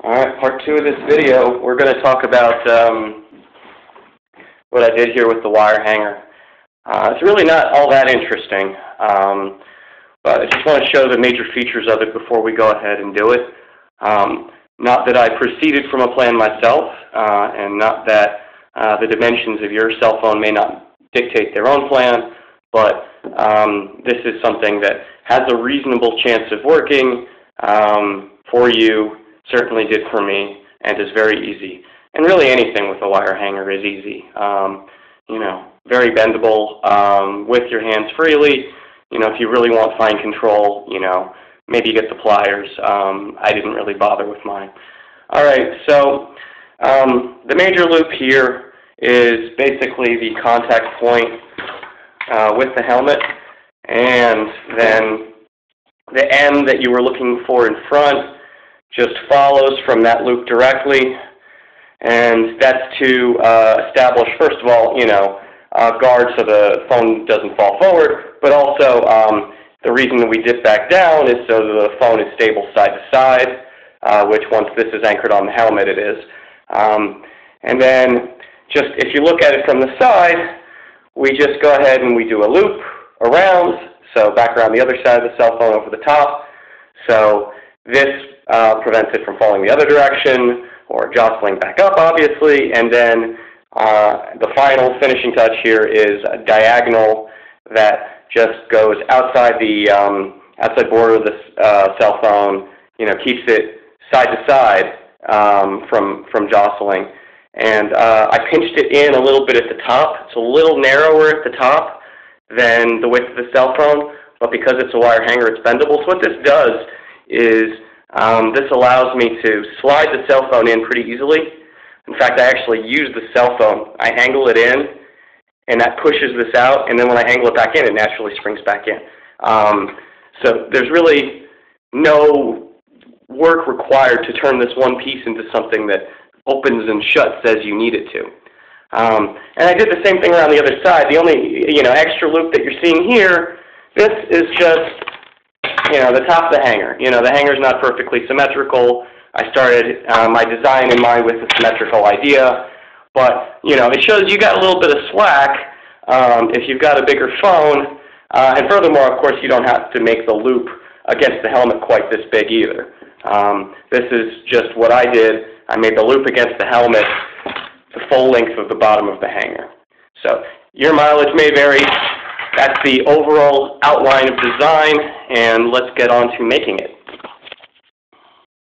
Alright, part 2 of this video, we're going to talk about what I did here with the wire hanger. It's really not all that interesting, but I just want to show the major features of it before we go ahead and do it. Not that I proceeded from a plan myself, and not that the dimensions of your cell phone may not dictate their own plan, but this is something that has a reasonable chance of working for you. Certainly did for me, and is very easy. And really anything with a wire hanger is easy. Very bendable with your hands freely. If you really want fine control, maybe you get the pliers. I didn't really bother with mine. All right, so the major loop here is basically the contact point with the helmet, and then the end that you were looking for in front just follows from that loop directly, and that's to establish, first of all, guard so the phone doesn't fall forward, but also the reason that we dip back down is so the phone is stable side to side, which once this is anchored on the helmet, it is. And then just if you look at it from the side, we just go ahead and we do a loop around, so back around the other side of the cell phone over the top. So this prevents it from falling the other direction or jostling back up, obviously. And then the final finishing touch here is a diagonal that just goes outside the outside border of the cell phone. Keeps it side to side from jostling. And I pinched it in a little bit at the top. It's a little narrower at the top than the width of the cell phone, but because it's a wire hanger, it's bendable. So what this does is this allows me to slide the cell phone in pretty easily. In fact, I actually use the cell phone. I angle it in, and that pushes this out, and then when I angle it back in, it naturally springs back in. So there's really no work required to turn this one piece into something that opens and shuts as you need it to. And I did the same thing around the other side. The only extra loop that you're seeing here, this is just the top of the hanger. The hanger's not perfectly symmetrical. I started my design in mind with a symmetrical idea, but it shows you got a little bit of slack if you've got a bigger phone, and furthermore, of course, you don't have to make the loop against the helmet quite this big either. This is just what I did. I made the loop against the helmet the full length of the bottom of the hanger. So your mileage may vary. That's the overall outline of design, and let's get on to making it.